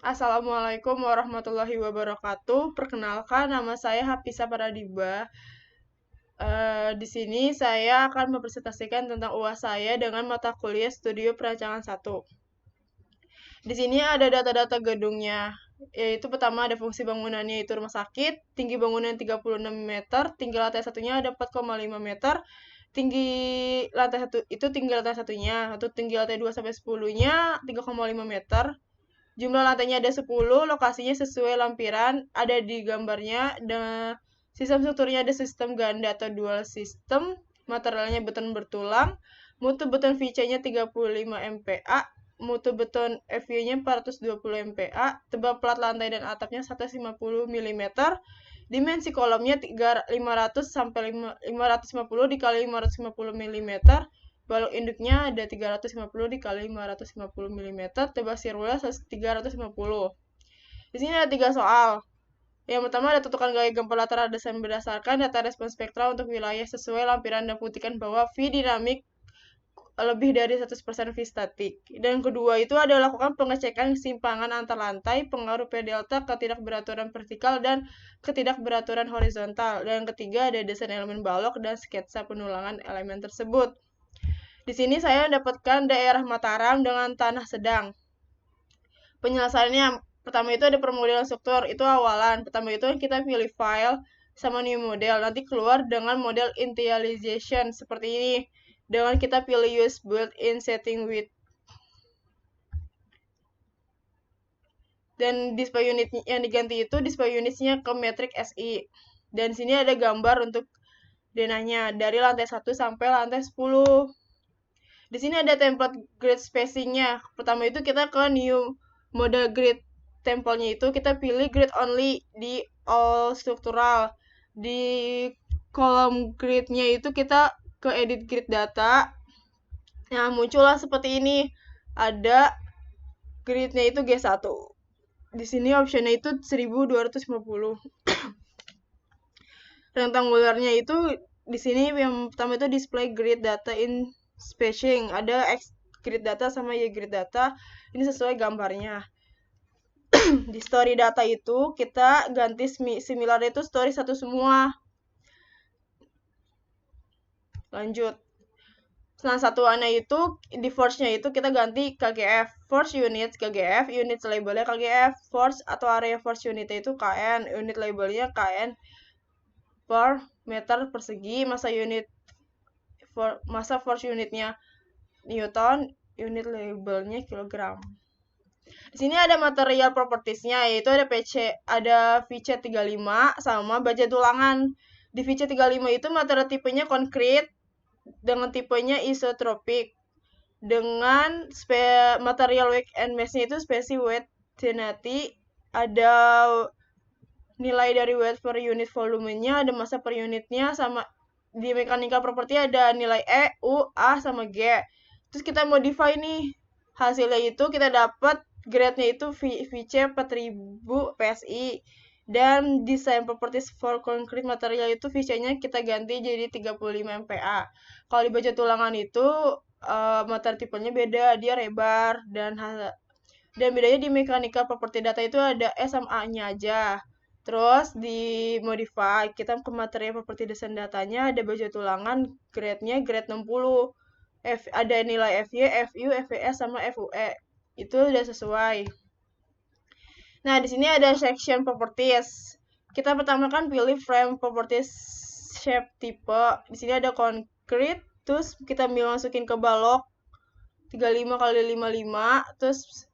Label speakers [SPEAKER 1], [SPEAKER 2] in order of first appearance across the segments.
[SPEAKER 1] Assalamualaikum warahmatullahi wabarakatuh. Perkenalkan, nama saya Hafisa Paradiba. Di sini saya akan mempresentasikan tentang UAS saya dengan mata kuliah Studio Perancangan 1. Di sini ada data-data gedungnya, yaitu pertama ada fungsi bangunannya yaitu rumah sakit, tinggi bangunan 36 meter, tinggi lantai satunya ada 4,5 meter, tinggi lantai satu itu tinggi lantai satunya, atau tinggi lantai 2 sampai 10-nya 3,5 meter. Jumlah lantainya ada 10, lokasinya sesuai lampiran, ada di gambarnya. Dan sistem strukturnya ada sistem ganda atau dual system, materialnya beton bertulang, mutu beton VC-nya 35 MPa, mutu beton FU-nya 420 MPa, tebal plat lantai dan atapnya 150 mm, dimensi kolomnya 500 sampai 550 dikali 550 mm, balok induknya ada 350 dikali 550 mm, tebal sirkulnya 350. Di sini ada 3 soal. Yang pertama ada tentukan gaya gempa lateral desain berdasarkan data respons spektra untuk wilayah sesuai lampiran dan buktikan bahwa V dinamik lebih dari 100% V statik. Dan kedua itu ada lakukan pengecekan kesimpangan antar lantai, pengaruh P delta, ketidakberaturan vertikal dan ketidakberaturan horizontal. Dan yang ketiga ada desain elemen balok dan sketsa penulangan elemen tersebut. Di sini saya mendapatkan daerah Mataram dengan tanah sedang. Penyelesaiannya pertama itu ada permodelan struktur, itu awalan. Pertama itu kita pilih file sama new model, nanti keluar dengan model initialization seperti ini. Dengan kita pilih use built-in setting with. Dan display unit yang diganti itu display unitnya ke metric SI. Dan sini ada gambar untuk denahnya dari lantai 1 sampai lantai 10. Di sini ada template grid spacing-nya. Pertama itu kita ke new model grid. Template-nya itu kita pilih grid only di all struktural. Di kolom grid-nya itu kita ke edit grid data. Nah, muncullah seperti ini. Ada grid-nya itu G1. Di sini optionnya itu 1250. Rectangularnya itu di sini yang pertama itu display grid data in spacing. Ada X grid data sama Y grid data. Ini sesuai gambarnya. Di story data itu kita ganti similar itu story 1 semua. Lanjut. Nah, satuannya itu di force-nya itu kita ganti KGF. Force unit KGF, unit labelnya KGF. Force atau area force unitnya itu KN, unit labelnya KN per meter persegi, masa force unitnya Newton, unit labelnya kilogram. Di sini ada material properties-nya, yaitu ada VC35 sama baja tulangan. Di VC35 itu material tipenya konkret dengan tipenya isotropik. Dengan material weight and mass-nya itu spesi weight density, ada nilai dari weight per unit volumenya, ada massa per unitnya, sama di mechanical property ada nilai E, U, A, sama G. Terus kita modify nih. Hasilnya itu kita dapat grade-nya itu VC 4000 PSI. Dan design properties for concrete material itu VC-nya kita ganti jadi 35 MPa. Kalau di baja tulangan itu material tipenya beda, dia rebar dan bedanya di mechanical property data itu ada S sama A-nya aja. Terus di modify, kita ke material property desain datanya ada baja tulangan, grade-nya grade 60. Ada nilai FY, FU, FVS sama FUE. Itu udah sesuai. Nah, di sini ada section properties. Kita pertama kan pilih frame properties shape type. Di sini ada concrete, terus kita masukin ke balok 35 kali 55, terus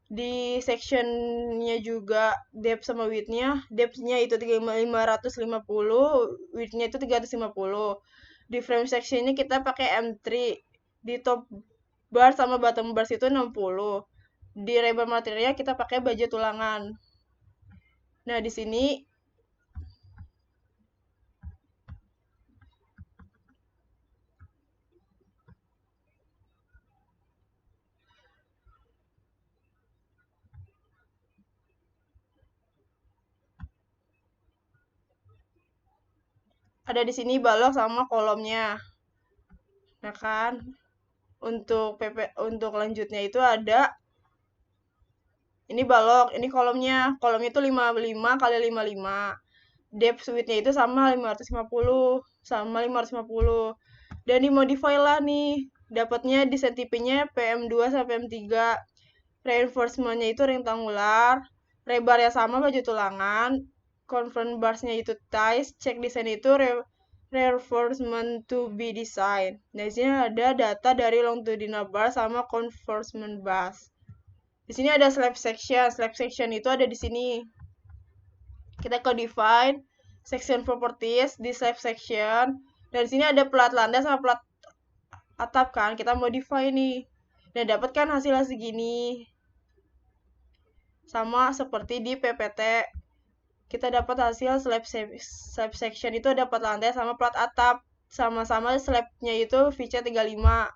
[SPEAKER 1] di sectionnya juga depth sama width-nya. Depth-nya itu 550, width-nya itu 350. Di frame section-nya kita pakai M3. Di top bar sama bottom bar itu 60. Di rebar materialnya kita pakai baja tulangan. Nah, di sini ada di sini balok sama kolomnya. Nah kan, untuk lanjutnya itu ada Ini balok, ini kolomnya. Kolomnya itu 55 kali 55. Depth width-nya itu sama 550 sama 550. Dan dimodify lah nih. Dapatnya desain tipenya PM2 sampai PM3. Reinforcement-nya itu rectangular. Rebarnya sama baju tulangan. Conference bars-nya itu ties. Check design itu reinforcement to be design. Nah, di sini ada data dari longitudinal bar sama conforcement bars. Di sini ada slab section. Slab section itu ada di sini. Kita ke define section properties di slab section. Dan di sini ada plat landas sama plat atap kan. Kita modify nih. Dan dapat kan hasilnya segini. Sama seperti di PPT. Kita dapat hasil slab section itu ada plat lantai sama plat atap. Sama-sama slabnya itu VC 35.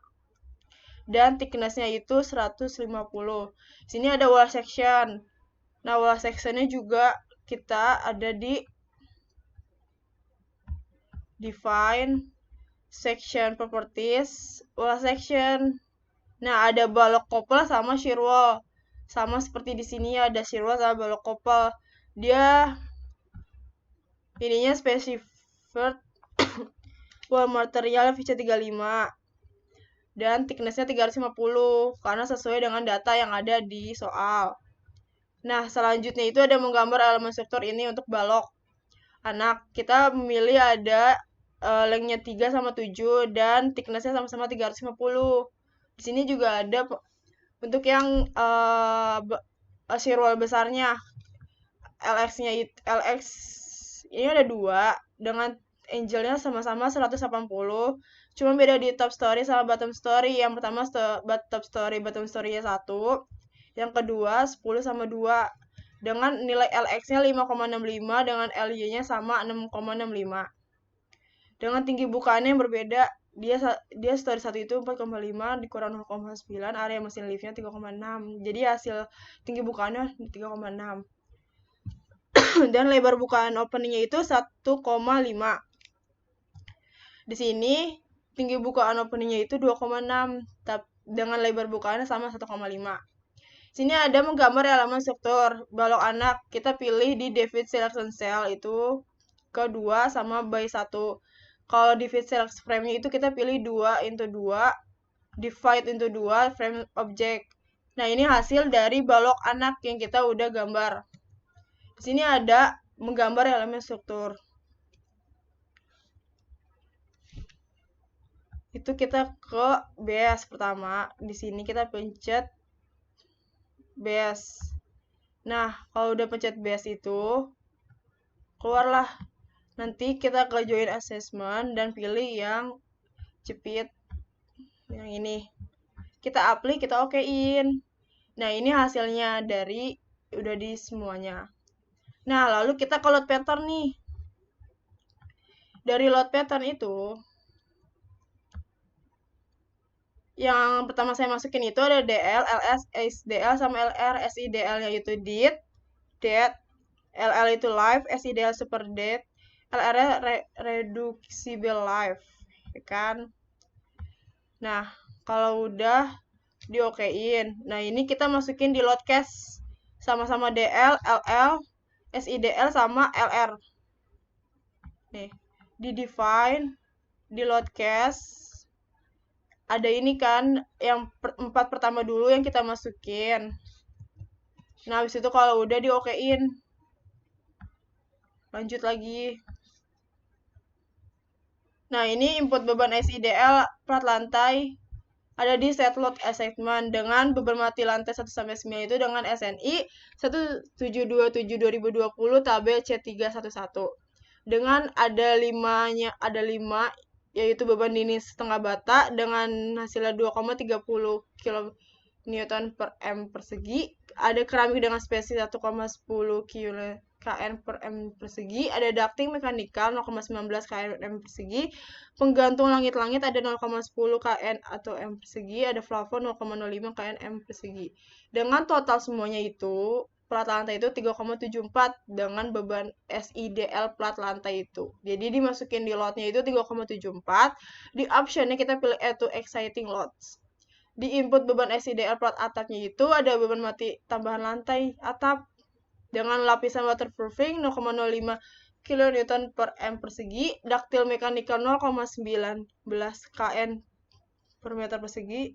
[SPEAKER 1] Dan thickness-nya itu 150. Sini ada wall section. Nah, wall section-nya juga kita ada di define section properties wall section. Nah, ada balok couple sama shear wall. Sama seperti di sini ada shear wall sama balok couple. Dia ininya specified wall material VC 35 dan thickness-nya 350 karena sesuai dengan data yang ada di soal. Nah, selanjutnya itu ada menggambar elemen struktur ini untuk balok anak. Kita memilih ada length-nya 3 sama 7 dan thickness-nya sama-sama 350. Di sini juga ada untuk yang shear wall besarnya. LX-nya LX ini ada 2 dengan angle-nya sama-sama 180. Cuma beda di top story sama bottom story. Yang pertama top story, bottom story-nya 1. Yang kedua 10 sama 2. Dengan nilai LX-nya 5,65 dengan LY-nya sama 6,65. Dengan tinggi bukaannya yang berbeda. Dia story 1 itu 4,5 dikurang 0,9, area mesin lift-nya 3,6. Jadi hasil tinggi bukaannya 3,6. Dan lebar bukaan openingnya itu 1,5. Di sini tinggi bukaan openingnya itu 2,6 dengan lebar bukaannya sama 1,5. Sini ada menggambar elemen struktur balok anak. Kita pilih di David selection cell itu kedua sama by 1. Kalau David selection frame-nya itu kita pilih 2x2 divide into 2 frame object. Nah, ini hasil dari balok anak yang kita udah gambar. Di sini ada menggambar elemen struktur. Itu kita ke base pertama. Di sini kita pencet base. Nah, kalau udah pencet base itu keluarlah. Nanti kita ke join assessment dan pilih yang jepit. Yang ini. Kita apply, kita okein. Nah, ini hasilnya dari udah di semuanya. Nah, lalu kita ke load pattern nih. Dari load pattern itu, yang pertama saya masukin itu ada DL, LS, SDL, sama LR. SIDL-nya itu date, LL itu live, SIDL super date, LR-nya reducible live, kan? Nah, kalau udah diokein. Nah, ini kita masukin di load cache. Sama-sama DL, LL, SIDL, sama LR. Nih, di define, di load cache, ada ini kan, yang 4 pertama dulu yang kita masukin. Nah, habis itu kalau udah diokein, lanjut lagi. Nah, ini input beban SIDL plat lantai ada di set load assessment dengan beban mati lantai 1-9 itu dengan SNI 1727020 tabel C311. Dengan ada 5 yaitu beban dinding setengah bata dengan hasilnya 2,30 kN per M persegi. Ada keramik dengan spesies 1,10 kN per M persegi. Ada ducting mekanikal 0,19 kN persegi. Penggantung langit-langit ada 0,10 kN atau M persegi. Ada plafon 0,05 kN M persegi. Dengan total semuanya itu plat lantai itu 3,74 dengan beban SIDL plat lantai itu. Jadi dimasukin di lotnya itu 3,74. Di optionnya kita pilih add to exciting lots. Di input beban SIDR plat atapnya itu ada beban mati tambahan lantai atap dengan lapisan waterproofing 0,05 kN per M persegi, ductile mechanical 0,19 kN per meter persegi.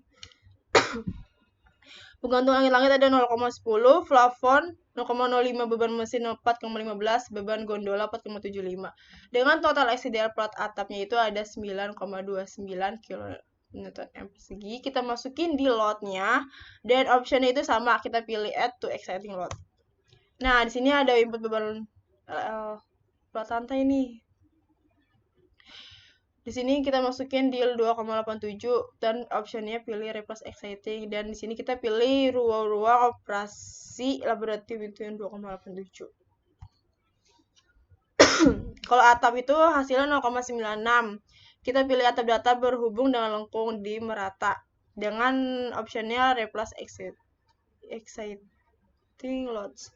[SPEAKER 1] Penggantung langit-langit ada 0,10, plafon 0,05, beban mesin 4,15, beban gondola 4,75. Dengan total SIDR plat atapnya itu ada 9,29 kN persegi. Kita masukin di loadnya dan optionnya itu sama, kita pilih add to exciting load. Nah, di sini ada input beban plat lantai nih. Di sini kita masukin deal 2,87 dan optionnya pilih replace exciting, dan di sini kita pilih ruang-ruang operasi laboratorium itu yang 2,87. Kalau atap itu hasilnya 0,96. Kita pilih atap datar berhubung dengan lengkung di merata dengan optionnya replace exciting loads.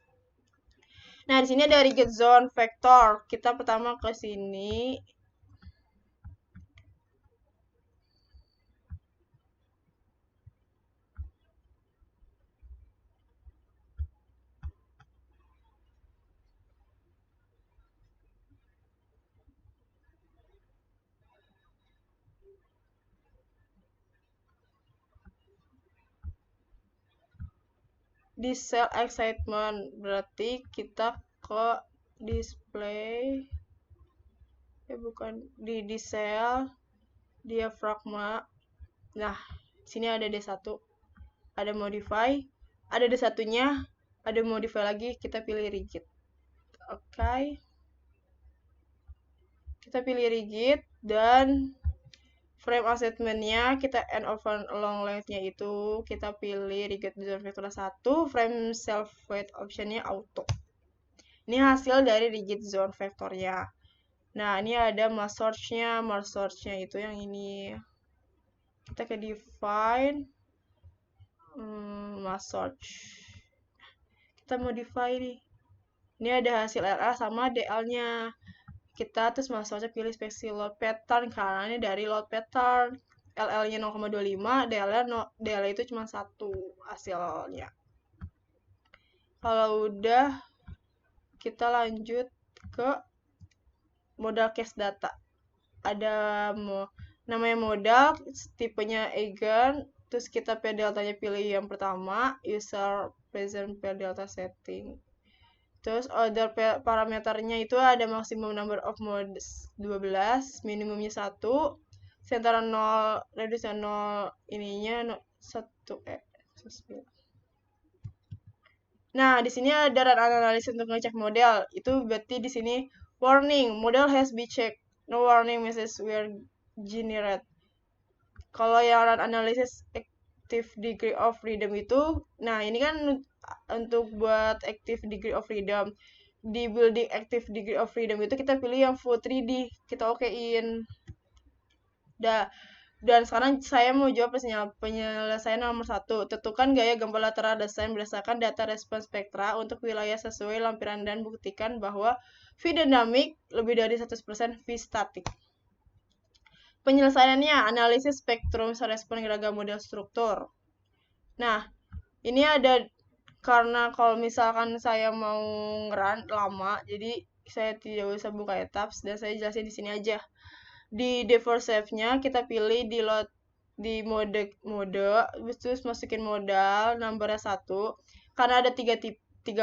[SPEAKER 1] Nah, di sini ada rigid zone vector. Kita pertama ke sini. Di cell excitement berarti kita ke display di cell diafragma. Nah, sini ada D1, ada modify, ada D1-nya, ada modify lagi, kita pilih rigid. Oke. Kita pilih rigid dan frame assessment-nya kita end over long length-nya itu kita pilih rigid zone vector 1, frame self weight option-nya auto. Ini hasil dari rigid zone vectornya. Nah, ini ada mass source-nya itu yang ini. Kita ke define mass source. Kita modify nih. Ini ada hasil LL sama DL-nya. Kita terus mass source-nya pilih spesi load pattern karena ini dari load pattern. LL-nya 0,25, DL itu cuma 1 hasilnya. Kalau udah, kita lanjut ke modal case data. Ada namanya modal, tipenya eigen, terus kita P delta-nya pilih yang pertama, user present P delta setting. Terus order parameternya itu ada maximum number of modes 12, minimumnya 1, center 0, reduce 0, ininya 1, Nah, di sini ada run analysis untuk ngecek model. Itu berarti di sini warning, model has been checked. No warning message were generated. Kalau yang run analysis active degree of freedom itu, nah ini kan untuk buat active degree of freedom. Di building active degree of freedom itu kita pilih yang full 3D, kita okein. Dan sekarang saya mau jawab penyelesaian nomor 1. Tentukan gaya gambar lateral desain berdasarkan data respons spektra untuk wilayah sesuai lampiran dan buktikan bahwa V dynamic lebih dari 100% V static. Penyelesaiannya, analisis spektrum respon ragam model struktur. Nah, ini ada karena kalau misalkan saya mau ngeran lama, jadi saya tidak usah buka etaps dan saya jelasin di sini aja. Di default save-nya kita pilih di load di mode, terus masukin modal nomornya 1. Karena ada 3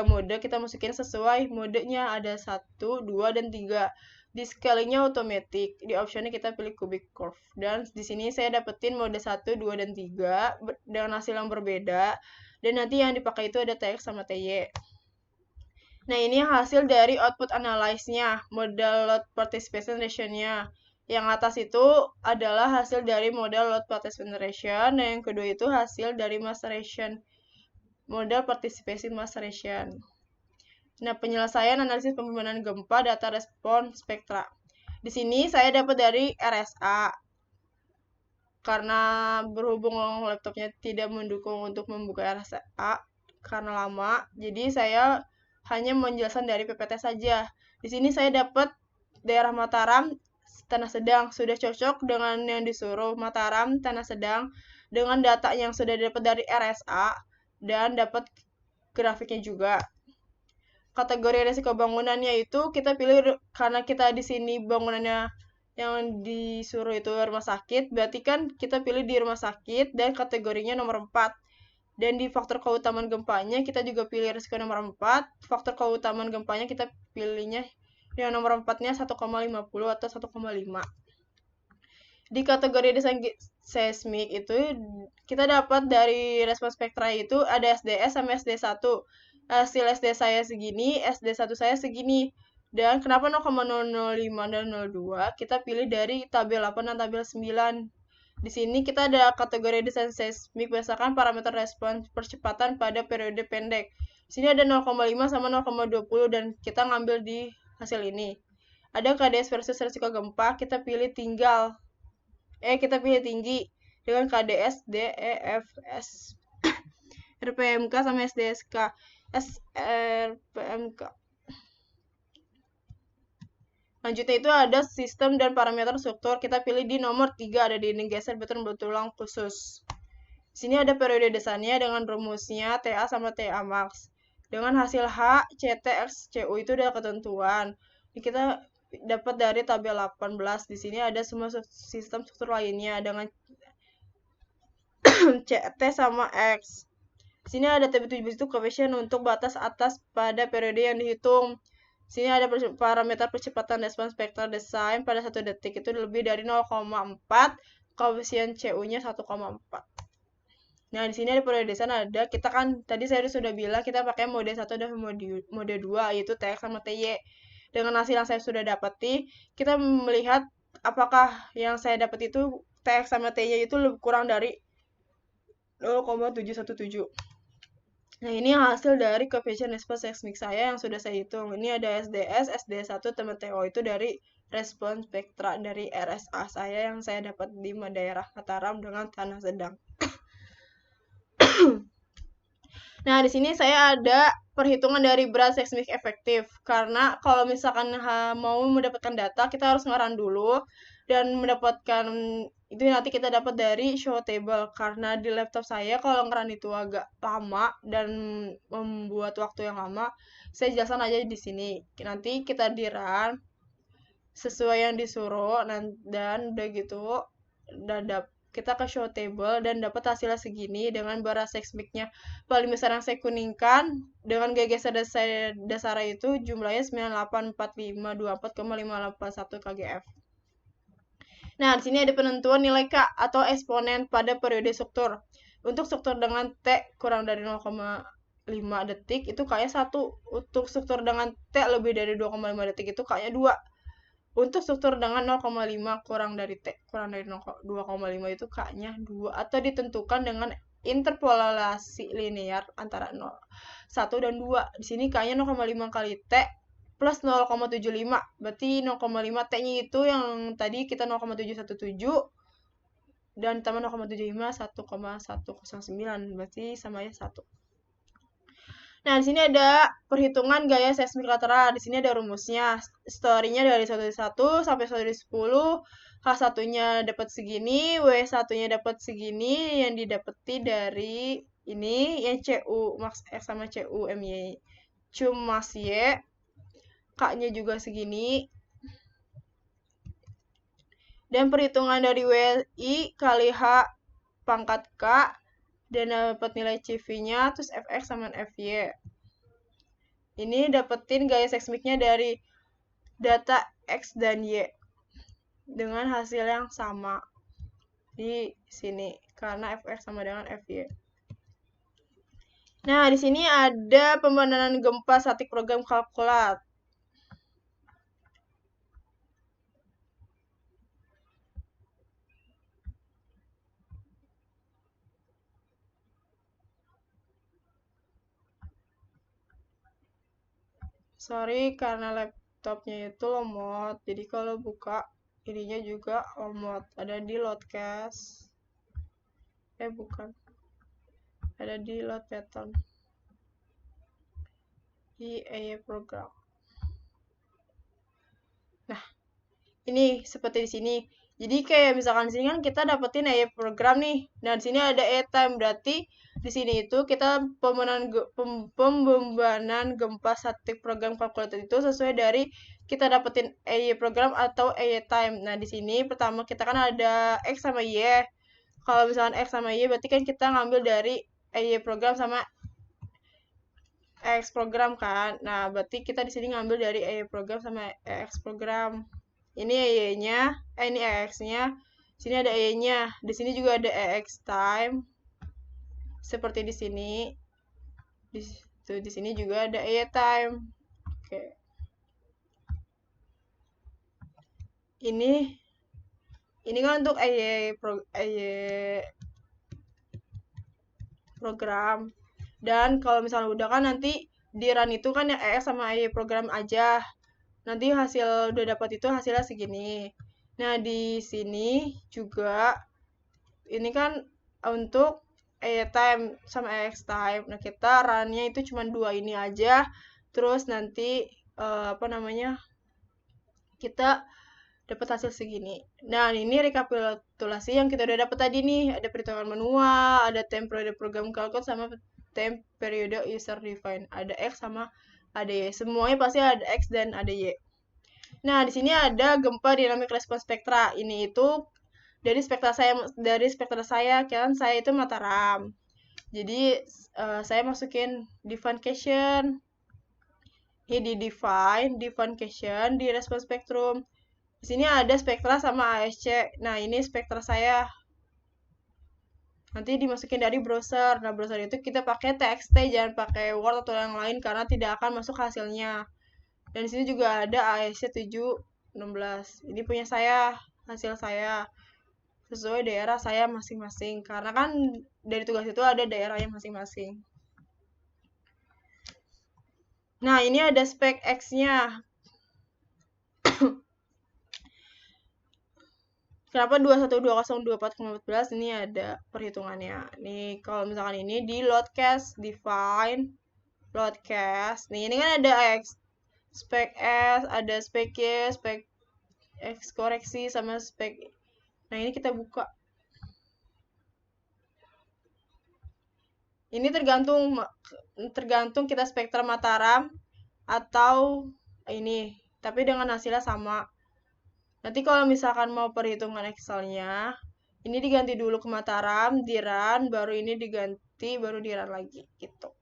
[SPEAKER 1] mode, kita masukin sesuai modenya, ada 1, 2, dan 3. Di scaling-nya otomatis, di optionnya kita pilih cubic curve. Dan di sini saya dapetin mode 1, 2, dan 3 dengan hasil yang berbeda. Dan nanti yang dipakai itu ada TX sama TY. Nah, ini hasil dari output analyze-nya, model load participation ratio-nya. Yang atas itu adalah hasil dari model load participation ratio, dan yang kedua itu hasil dari maceration, model participation maceration. Nah, penyelesaian analisis pembebanan gempa data respon spektra. Di sini saya dapat dari RSA. Karena berhubung laptopnya tidak mendukung untuk membuka RSA karena lama, jadi saya hanya menjelaskan dari PPT saja. Di sini saya dapat daerah Mataram tanah sedang, sudah cocok dengan yang disuruh. Mataram tanah sedang dengan data yang sudah didapat dari RSA dan dapat grafiknya juga. Kategori resiko bangunannya itu kita pilih karena kita di sini bangunannya yang disuruh itu rumah sakit, berarti kan kita pilih di rumah sakit dan kategorinya nomor 4. Dan di faktor keutamaan gempanya kita juga pilih resiko nomor 4. Faktor keutamaan gempanya kita pilihnya yang nomor 4-nya 1,50 atau 1,5. Di kategori desain seismik itu kita dapat dari respons spektra itu ada SDS sama SD1. Hasil SD saya segini, SD1 saya segini. Dan kenapa 0,005 dan 02? Kita pilih dari tabel 8 dan tabel 9. Di sini kita ada kategori desain seismik berdasarkan parameter respons percepatan pada periode pendek. Di sini ada 0,5 sama 0,20 dan kita ngambil di hasil ini. Ada KDS versus resiko gempa, kita pilih tinggi dengan KDS, DEFS, RPMK sama SDSK, SRPMK. Lanjutnya itu ada sistem dan parameter struktur, kita pilih di nomor 3, ada di dinding geser betul-betulang khusus. Di sini ada periode desainnya dengan rumusnya TA sama TA max. Dengan hasil H, CT, X, CU itu udah ketentuan. Kita dapat dari tabel 18. Di sini ada semua sistem struktur lainnya dengan CT sama X. Di sini ada TB17 itu coefficient untuk batas atas pada periode yang dihitung. Di sini ada parameter percepatan respons spektra desain pada 1 detik itu lebih dari 0,4, koefisien CU-nya 1,4. Nah, di sini ada periode desain ada, kita kan tadi saya sudah bilang kita pakai mode 1 dan mode 2 yaitu TX sama TY. Dengan hasil yang saya sudah dapati, kita melihat apakah yang saya dapat itu TX sama TY itu lebih kurang dari 0,717. Nah, ini hasil dari coefficient respons seismik saya yang sudah saya hitung. Ini ada SDS, SD1, teman TO itu dari respons spektra dari RSA saya yang saya dapat di daerah Mataram dengan tanah sedang. Nah, di sini saya ada perhitungan dari berat seismik efektif. Karena kalau misalkan mau mendapatkan data, kita harus ngeran dulu. Dan mendapatkan itu nanti kita dapat dari show table. Karena di laptop saya kalau ngeran itu agak lama dan membuat waktu yang lama, saya jelaskan aja di sini. Nanti kita di run sesuai yang disuruh dan udah gitu kita ke show table dan dapat hasilnya segini dengan berat seismiknya paling besar yang saya kuningkan dengan geser dasar itu jumlahnya 984524,581 kgf. Nah, di sini ada penentuan nilai K atau eksponen pada periode struktur. Untuk struktur dengan T kurang dari 0,5 detik itu K-nya 1. Untuk struktur dengan T lebih dari 2,5 detik itu K-nya 2. Untuk struktur dengan 0,5 kurang dari 2,5 itu K-nya 2 atau ditentukan dengan interpolasi linear antara 1 dan 2. Di sini K-nya 0,5 kali T plus 0,75. Berarti 0,5 T-nya itu yang tadi kita 0,717 dan tambah 0,75 1,109. Berarti samanya 1. Nah, di sini ada perhitungan gaya seismik lateral. Di sini ada rumusnya. Story-nya dari 1 sampai 10. H1-nya dapat segini, W1-nya dapat segini, yang didapati dari ini, yang CU max X sama CU MY. Cuma Y, K-nya juga segini. Dan perhitungan dari WI kali H pangkat K, dan dapat nilai CV-nya, terus FX sama FY. Ini dapetin gaya seismiknya dari data X dan Y dengan hasil yang sama di sini karena FX sama dengan FY. Nah, di sini ada pembandaran gempa statik program kalkulat. Sorry, karena laptopnya itu lemot. Jadi kalau buka ininya juga lemot. Ada di loadcast. Bukan. Ada di load pattern. Di EY program. Nah, ini seperti di sini. Jadi kayak misalkan di sini kan kita dapetin program nih. Nah, di sini ada time, berarti di sini itu kita pembebanan gempa statik program kalkulator itu sesuai dari kita dapetin program atau time. Nah, di sini pertama kita kan ada X sama Y. Kalau misalkan X sama Y berarti kan kita ngambil dari program sama X program kan. Nah, berarti kita di sini ngambil dari program sama X program. Ini Y-nya, ini X-nya. Sini ada Y-nya. Di sini juga ada X time. Seperti di sini. Di sini juga ada Y time. Oke. Ini kan untuk program. Dan kalau misalnya udah kan nanti di run itu kan yang EX sama program aja. Nanti hasil udah dapat itu hasilnya segini. Nah, di sini juga ini kan untuk time sama EX time. Nah, kita run-nya itu cuma 2 ini aja. Terus nanti kita dapat hasil segini. Nah, ini rekapitulasi yang kita udah dapat tadi nih. Ada perhitungan manual, ada time periode program kalkulator sama time periode user define. Ada X sama ada Y. Semuanya pasti ada X dan ada Y. Nah, di sini ada gempa dinamik respons spektra. Ini itu dari spektra saya kan saya itu Mataram. Jadi saya masukin define cation. Ini di define cation di respons spektrum. Di sini ada spektra sama ASC. Nah, ini spektra saya. Nanti dimasukin dari browser. Nah, browser itu kita pakai TXT, jangan pakai Word atau yang lain karena tidak akan masuk hasilnya. Dan di sini juga ada ASC 716. Ini punya saya, hasil saya. Sesuai daerah saya masing-masing. Karena kan dari tugas itu ada daerahnya masing-masing. Nah, ini ada spek X-nya. Kenapa 212024,14 ini ada perhitungannya. Nih, kalau misalkan ini di loadcast, define, loadcast. Nih, ini kan ada X, spek S, ada spek Y, spek X koreksi, sama spek. Nah, ini kita buka. Ini tergantung kita spektrum Mataram atau ini, tapi dengan hasilnya sama. Nanti kalau misalkan mau perhitungan Excel-nya, ini diganti dulu ke Mataram, di run, baru ini diganti, baru di run lagi, gitu.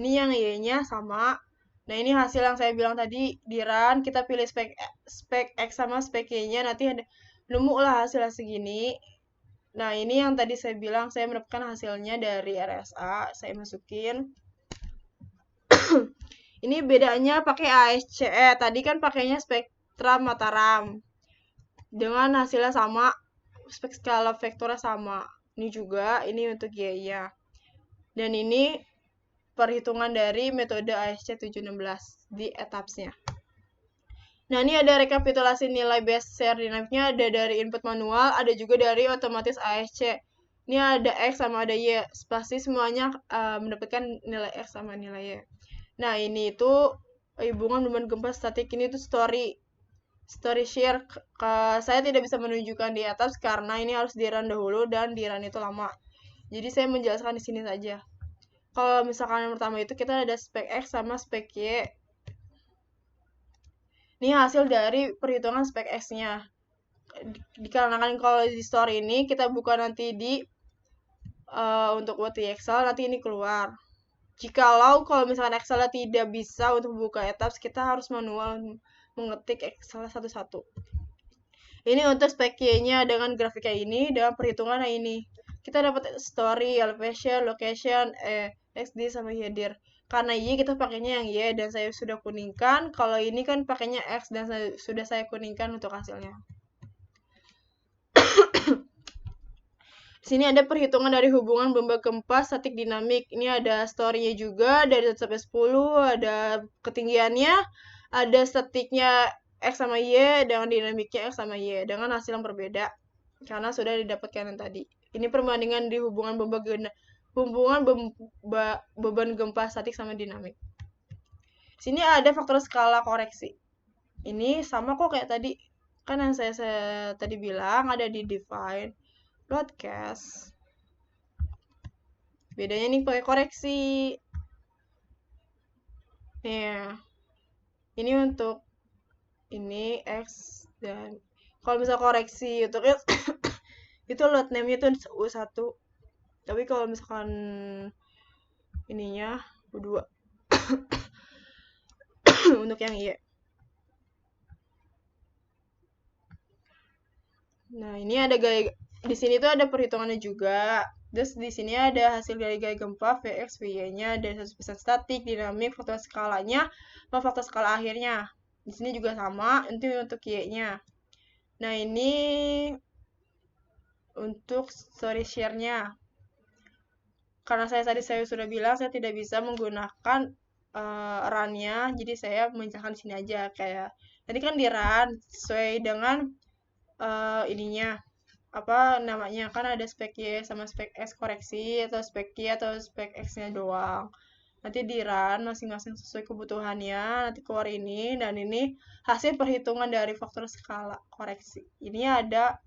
[SPEAKER 1] Ini yang Y-nya sama. Nah, ini hasil yang saya bilang tadi, di run, kita pilih spek X sama spek Y-nya, nanti nemu lah hasilnya segini. Nah, ini yang tadi saya bilang, saya mendapatkan hasilnya dari RSA, saya masukin. Ini bedanya pakai ASCE, tadi kan pakainya spektra Mataram. Dengan hasilnya sama, spek skala vektornya sama. Ini juga, ini untuk Y-nya. Dan ini perhitungan dari metode ASC 716 di etapsnya. Nah, ini ada rekapitulasi nilai base share dinamiknya, ada dari input manual, ada juga dari otomatis ASC. Ini ada X sama ada Y. Pasti semuanya mendapatkan nilai X sama nilai Y. Nah, ini itu hubungan beban gempa statik. Ini tuh story share. Saya tidak bisa menunjukkan di atas karena ini harus di run dahulu dan di run itu lama. Jadi saya menjelaskan di sini saja. Kalau misalkan yang pertama itu kita ada spek X sama spek Y. Ini hasil dari perhitungan spek X-nya. Dikarenakan kalau di store ini kita buka nanti di untuk buat di Excel, nanti ini keluar. Kalau misalkan Excel tidak bisa untuk buka etaps, kita harus manual mengetik Excel satu-satu. Ini untuk spek Y-nya dengan grafiknya ini, dengan perhitungannya ini. Kita dapat story, elevation, location, XD sama header. Karena Y kita pakainya yang Y dan saya sudah kuningkan. Kalau ini kan pakainya X dan sudah saya kuningkan untuk hasilnya. Di sini ada perhitungan dari hubungan bomba gempa statik dinamik. Ini ada story-nya juga dari 1 sampai 10, ada ketinggiannya, ada statiknya X sama Y dengan dinamiknya X sama Y dengan hasil yang berbeda karena sudah didapatkan yang tadi. Ini perbandingan di hubungan hubungan beban gempa statik sama dinamik. Sini ada faktor skala koreksi. Ini sama kok kayak tadi. Kan yang saya tadi bilang ada di define, broadcast. Bedanya nih pakai koreksi. Nih, ini untuk ini X dan kalau misal koreksi untuk itu load name-nya itu U1. Tapi kalau misalkan ininya U2 untuk yang Y. Nah, ini ada gaya di sini tuh ada perhitungannya juga. Terus di sini ada hasil dari gaya gempa Vx, Vy-nya dari 100% statik, dinamik, faktor skalanya, sama faktor skala akhirnya. Di sini juga sama, itu untuk Y-nya. Nah, ini untuk story share-nya. Karena saya sudah bilang saya tidak bisa menggunakan run-nya, jadi saya menjelaskan di sini aja kayak tadi kan di run sesuai dengan ininya apa namanya kan ada spek Y sama spek X koreksi atau spek Y atau spek X-nya doang. Nanti di run masing-masing sesuai kebutuhannya, nanti keluar ini dan ini hasil perhitungan dari faktor skala koreksi. Ini ada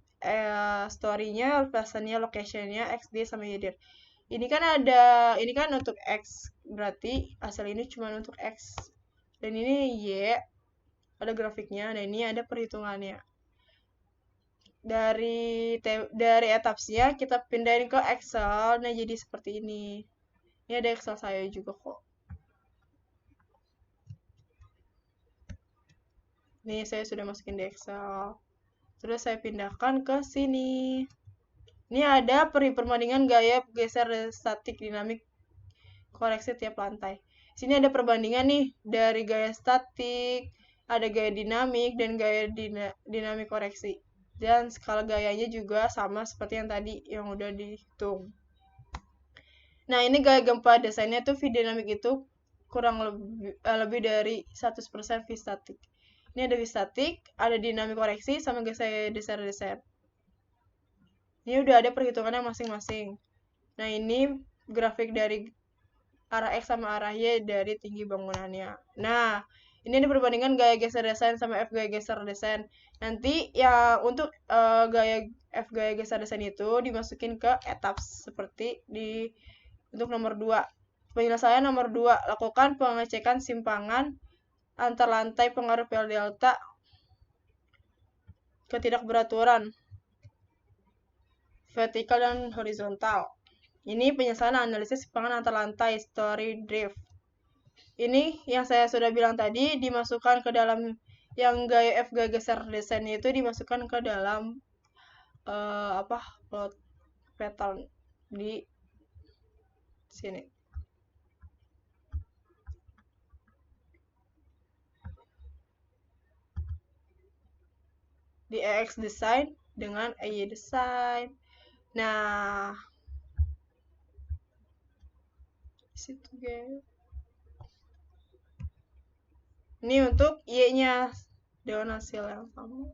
[SPEAKER 1] story-nya, personnya, location-nya, XD sama YDIR. Ini kan ada, ini kan untuk X, berarti asal ini cuma untuk X. Dan ini Y, ada grafiknya, dan ini ada perhitungannya. Dari etapsnya kita pindahin ke Excel, nah jadi seperti ini. Ini ada Excel saya juga kok. Nih saya sudah masukin di Excel. Terus saya pindahkan ke sini. Ini ada perbandingan gaya geser statik dinamik koreksi tiap lantai. Sini ada perbandingan nih dari gaya statik, ada gaya dinamik dan gaya dinamik koreksi. Dan skala gayanya juga sama seperti yang tadi yang udah dihitung. Nah, ini gaya gempa desainnya tuh V dinamik itu kurang lebih dari 100% V statik. Ini ada V statik, ada dinamik koreksi, sama gaya desain. Ini udah ada perhitungannya masing-masing. Nah, ini grafik dari arah X sama arah Y dari tinggi bangunannya. Nah, ini ada perbandingan gaya geser desain sama F gaya geser desain. Nanti ya untuk gaya F gaya geser desain itu dimasukin ke etaps seperti di untuk nomor 2. Penyelesaian nomor 2, lakukan pengecekan simpangan antar lantai pengaruh PL delta ketidakberaturan vertikal dan horizontal. Ini penyelesaian analisis simpangan antar lantai story drift. Ini yang saya sudah bilang tadi dimasukkan ke dalam yang gaya F gaya geser desain itu dimasukkan ke dalam plot pattern di sini. Di EX design dengan EY design. Nah, situ guys. Ini untuk Y-nya dengan hasil yang sama.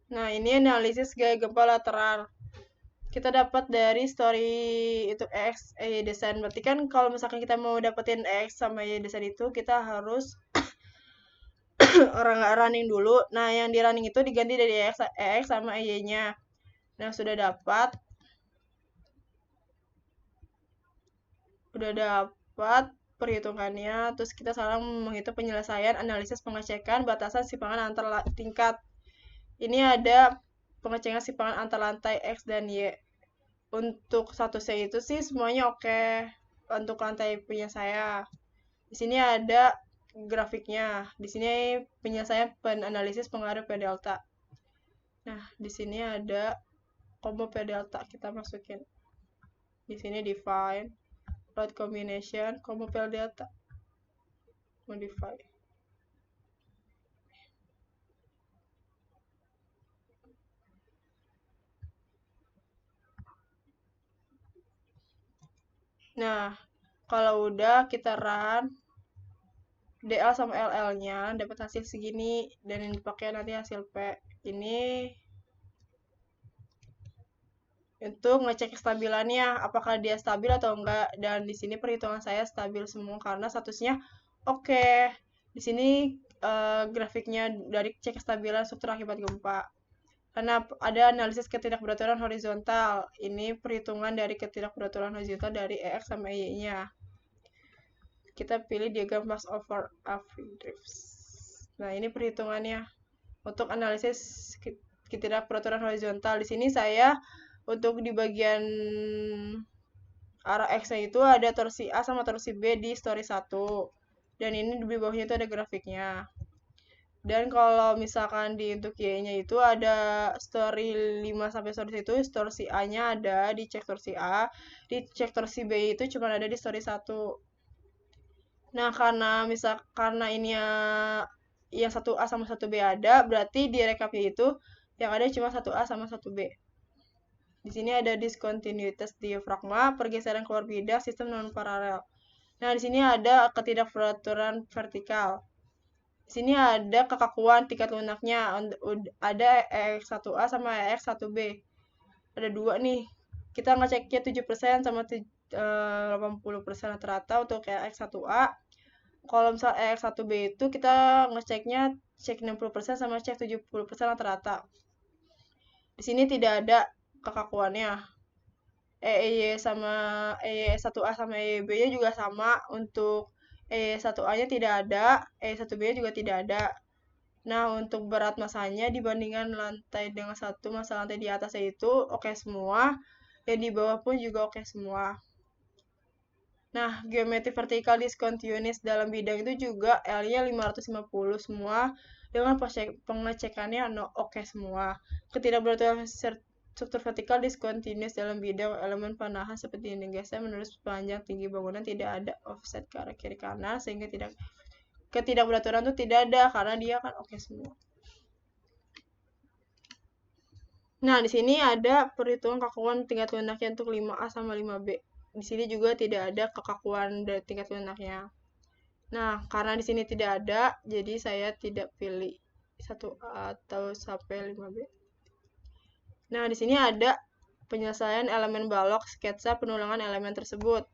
[SPEAKER 1] Nah, ini analisis gaya gempa lateral. Kita dapat dari story itu X, Y desain. Berarti kan kalau misalkan kita mau dapetin X sama Y desain itu, kita harus orang running dulu. Nah, yang di running itu diganti dari X sama Y-nya. Nah, sudah dapat. Udah dapat perhitungannya. Terus kita sekarang menghitung penyelesaian, analisis, pengecekan, batasan simpangan antar tingkat. Ini ada pengecekan simpangan antar lantai X dan Y. Untuk statusnya itu sih semuanya oke. Untuk lantai punya saya. Di sini ada grafiknya. Di sini penyelesaian penanalisis pengaruh P delta. Nah, di sini ada combo P delta kita masukin. Di sini define load combination combo P delta. Modify. Nah, kalau udah kita run DL sama LL-nya dapat hasil segini, dan yang dipakai nanti hasil P ini untuk ngecek kestabilannya, apakah dia stabil atau enggak. Dan di sini perhitungan saya stabil semua karena statusnya oke. Di sini grafiknya dari cek kestabilan struktur akibat gempa. Karena ada analisis ketidakberaturan horizontal. Ini perhitungan dari ketidakberaturan horizontal dari EX sama Y-nya. Kita pilih diagram mass over Afric drifts. Nah, ini perhitungannya untuk analisis ketidakberaturan horizontal. Di sini saya untuk di bagian arah X-nya itu ada torsi A sama torsi B di story 1. Dan ini di bawahnya itu ada grafiknya. Dan kalau misalkan di untuk Y-nya itu ada story 5 sampai story itu, torsi A-nya ada di cek torsi A, di cek torsi B itu cuma ada di story 1. Nah, karena ini yang 1A sama 1B ada, berarti di rekapnya itu yang ada cuma 1A sama 1B. Di sini ada diskontinuitas diafragma, pergeseran keluar bidak, sistem non paralel. Nah, di sini ada ketidakberaturan vertikal. Di sini ada kekakuan tingkat lunaknya, ada EX1A sama EX1B. Ada dua nih. Kita ngeceknya 7% sama 80% rata-rata untuk EX1A. Kalau misal EX1B itu kita ngeceknya cek 60% sama cek 70% rata-rata. Di sini tidak ada kekakuannya. EY sama EY1A sama EYB-nya juga sama. Untuk EY1A-nya tidak ada, EY1B-nya juga tidak ada. Nah, untuk berat masanya dibandingkan lantai dengan satu masa lantai di atasnya itu oke semua, dan di bawah pun juga oke semua. Nah, geometri vertikal discontinuous dalam bidang itu juga L-nya 550 semua, dengan pengecekannya oke semua. Ketidakberaturan struktur vertikal discontinuous dalam bidang elemen panahan seperti dinding geser menurut sepanjang tinggi bangunan tidak ada offset ke arah kiri kanan, sehingga ketidakberaturan itu tidak ada karena dia kan oke semua. Nah, di sini ada perhitungan kekakuan tingkat lunaknya untuk 5A sama 5B. Di sini juga tidak ada kekakuan dari tingkat lunaknya. Nah, karena di sini tidak ada, jadi saya tidak pilih 1A atau sampai 5B. Nah, di sini ada penyelesaian elemen balok, sketsa penulangan elemen tersebut.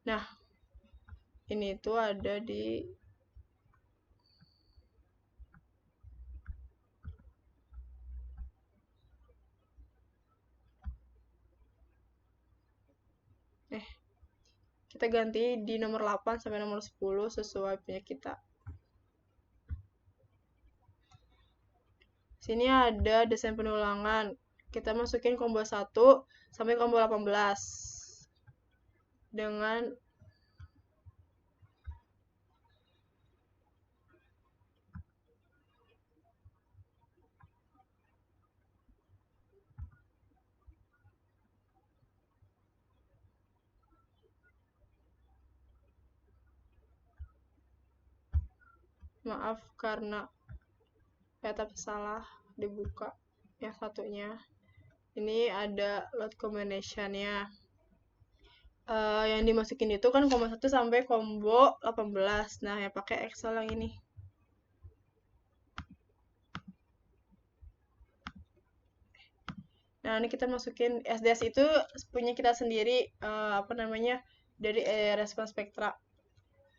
[SPEAKER 1] Nah, ini tuh ada di kita ganti di nomor 8 sampai nomor 10 sesuai punya kita. Sini ada desain penulangan. Kita masukin combo 1 sampai combo 18. Dengan maaf karena data salah dibuka yang satunya. Ini ada load combination-nya. Yang dimasukin itu kan combo 1 sampai combo 18. Nah, yang pakai Excel yang ini. Nah, ini kita masukin SDS itu punya kita sendiri, dari respon spektra.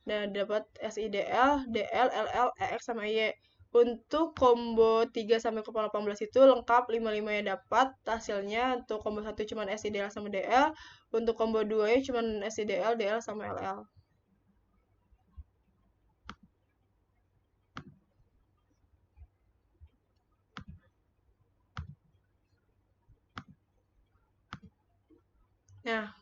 [SPEAKER 1] Dan dapat SIDL, DL, LL, EX sama Y. Untuk combo 3 sampai combo 18 itu lengkap 55 yang dapat hasilnya. Untuk combo 1 cuma SIDL sama DL, untuk combo 2 nya cuma SIDL, DL sama LL. Nah,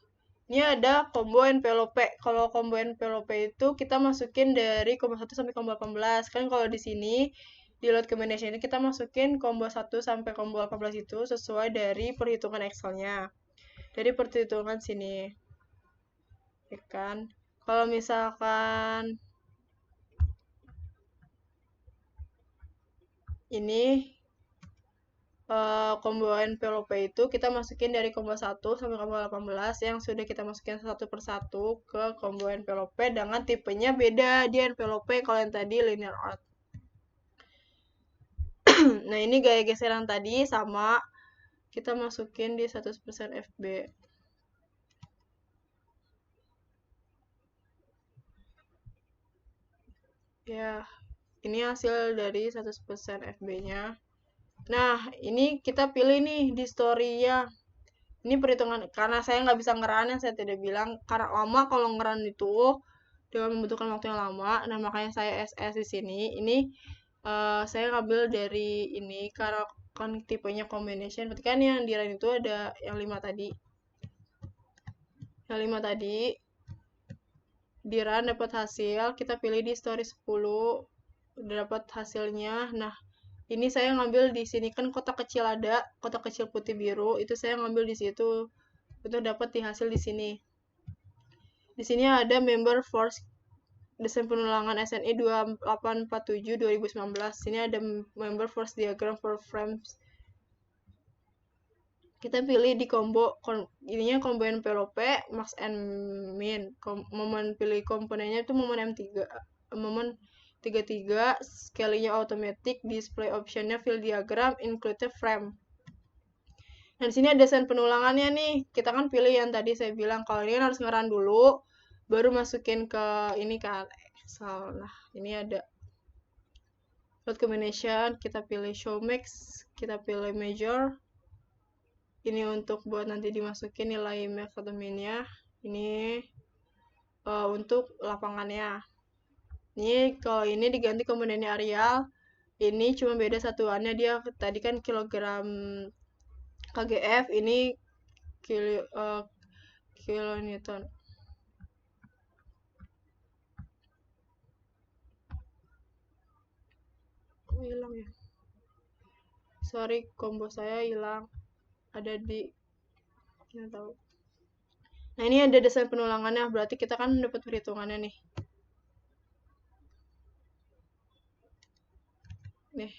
[SPEAKER 1] ini ada combo NPLOP. Kalau combo NPLOP itu kita masukin dari combo 1 sampai combo 18. Kan kalau di sini di load combination ini kita masukin combo 1 sampai combo 18 itu sesuai dari perhitungan Excel-nya. Dari perhitungan sini. Ya kan? Kalau misalkan ini combo NPLP itu kita masukin dari combo 1 sampai combo 18 yang sudah kita masukin satu persatu ke combo NPLP dengan tipenya beda. Dia NPLP, kalau yang tadi linear art. Nah, ini gaya geseran tadi sama kita masukin di 100% FB. Ya, ini hasil dari 100% FB-nya. Nah, ini kita pilih nih di story-nya. Ini perhitungan, karena saya nggak bisa ngeran yang saya tidak bilang, karena lama kalau ngeran itu dengan membutuhkan waktu yang lama. Nah, makanya saya SS di sini. Ini saya ngambil dari ini karena kan tipenya combination. Berarti kan yang di run itu ada yang 5 tadi. Yang 5 tadi di run dapat hasil, kita pilih di story 10 udah dapat hasilnya. Nah, ini saya ngambil di sini kan kotak kecil ada, kotak kecil putih biru, itu saya ngambil di situ untuk dapat di hasil di sini. Di sini ada member force desain penulangan SNI 2847 2019. Sini ada member force diagram for frames. Kita pilih di combo, ininya combo NPLP, max and min. Momen pilih komponennya itu momen M3, momen 33, scale-nya automatic, display optionnya fill diagram, include frame. Nah, di sini ada desain penulangannya nih. Kita kan pilih yang tadi saya bilang, kalau ini kan harus ngeran dulu, baru masukin ke ini kan Excel. Nah, ini ada load combination, kita pilih show mix, kita pilih measure. Ini untuk buat nanti dimasukin nilai max atau minnya. Ini untuk lapangannya. Ini kalau ini diganti komponennya areal. Ini cuma beda satuannya, dia tadi kan kilogram KGF, ini kilonewton. Oh, hilang ya. Sorry, combo saya hilang. Ada di nggak tahu. Nah, ini ada desain penulangannya, berarti kita kan dapat perhitungannya nih. Nih,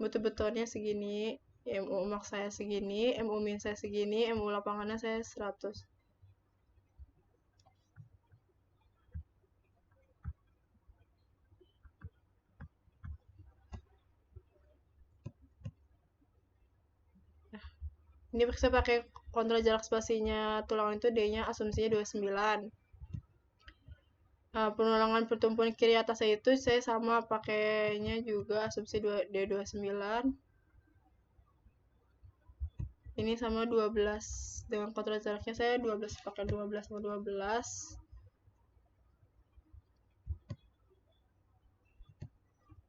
[SPEAKER 1] butuh betonnya segini, MU max saya segini, MU min saya segini, MU lapangannya saya 100. Nah, ini saya pakai kontrol jarak spasinya tulangan itu D-nya asumsinya 29. Nah, penulangan pertumbuhan kiri atas itu saya sama pakainya juga asumsi D29. Ini sama 12. Dengan kontrol jaraknya saya 12, pakai 12 sama 12.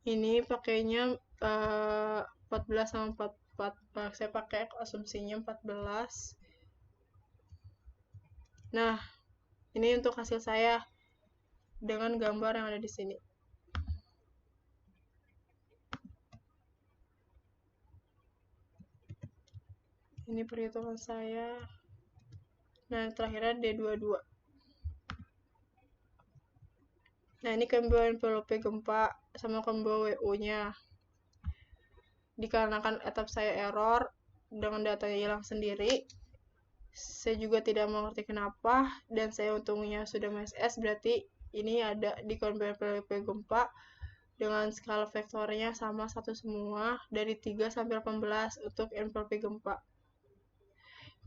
[SPEAKER 1] Ini pakainya 14 sama 44. Saya pakai asumsinya 14. Nah, ini untuk hasil saya dengan gambar yang ada di sini. Ini perhitungan saya. Nah, terakhirnya D22. Nah, ini combo NPLP gempa sama combo WU-nya. Dikarenakan etap saya error, dengan datanya hilang sendiri, saya juga tidak mengerti kenapa, dan saya untungnya sudah MS, berarti ini ada di combo NPLP gempa dengan skala vektornya sama satu semua, dari 3 sampai 18 untuk NPLP gempa.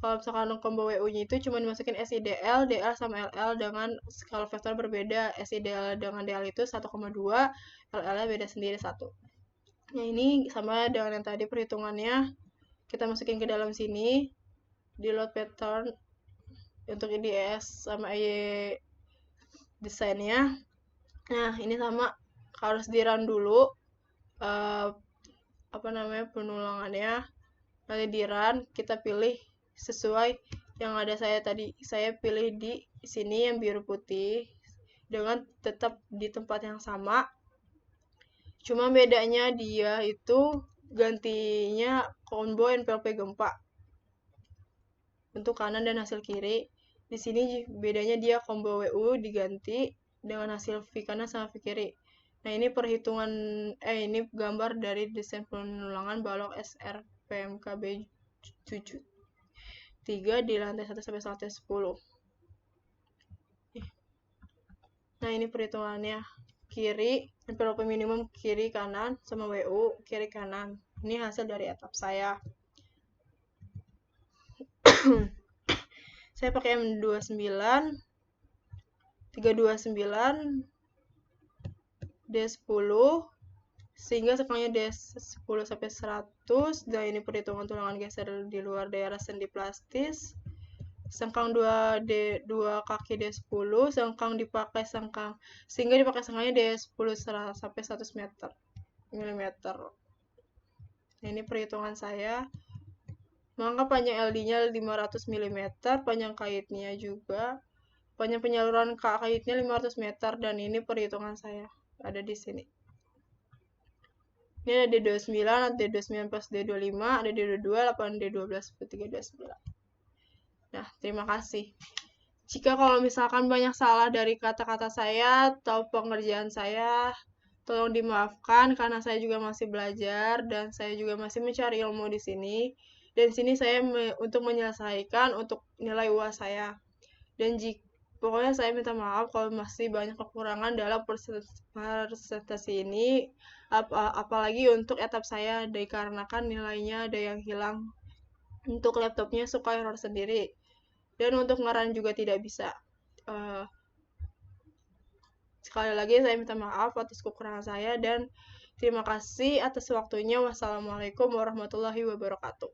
[SPEAKER 1] Kalau misalkan combo WU-nya itu cuma dimasukin SIDL, DL sama LL dengan skala vektor berbeda. SIDL dengan DL itu 1,2, LL-nya beda sendiri 1. Nah, ini sama dengan yang tadi perhitungannya. Kita masukin ke dalam sini, di load pattern, untuk IDS sama IE desainnya. Nah, ini sama, harus di run dulu penulangannya. Nanti di run, kita pilih sesuai yang ada saya tadi. Saya pilih di sini yang biru putih dengan tetap di tempat yang sama. Cuma bedanya dia itu gantinya combo NPLP gempa untuk kanan dan hasil kiri. Di sini bedanya dia combo WU diganti dengan hasil V kanan sama V kiri. Nah, ini perhitungan ini gambar dari desain penulangan balok SRPMKB 3 di lantai 1 sampai lantai 10. Nah, ini perhitungannya. Kiri, envelope minimum kiri kanan sama WU kiri kanan. Ini hasil dari atap saya. Saya pakai M29 329 D10 sehingga sekangnya D10 sampai 100. Dan ini perhitungan tulangan geser di luar daerah sendi plastis. Sengkang 2 kaki D10, sengkang dipakai sengkang sehingga dipakai sengkangnya D10 sampai 100 meter mm. Nah, ini perhitungan saya. Maka panjang LD-nya 500 mm, panjang kaitnya juga, panjang penyaluran kaitnya 500 meter, dan ini perhitungan saya ada di sini. Ini ada D29, ada D29 plus D25, ada D22, 8 D12, 3 D9. Nah, terima kasih. Jika kalau misalkan banyak salah dari kata-kata saya atau pengerjaan saya, tolong dimaafkan karena saya juga masih belajar dan saya juga masih mencari ilmu di sini. Dan sini saya untuk menyelesaikan untuk nilai UAS saya. Dan pokoknya saya minta maaf kalau masih banyak kekurangan dalam presentasi ini, apalagi untuk etap saya dikarenakan nilainya ada yang hilang. Untuk laptopnya suka error sendiri. Dan untuk ngeran juga tidak bisa. Sekali lagi saya minta maaf atas kekurangan saya dan terima kasih atas waktunya. Wassalamualaikum warahmatullahi wabarakatuh.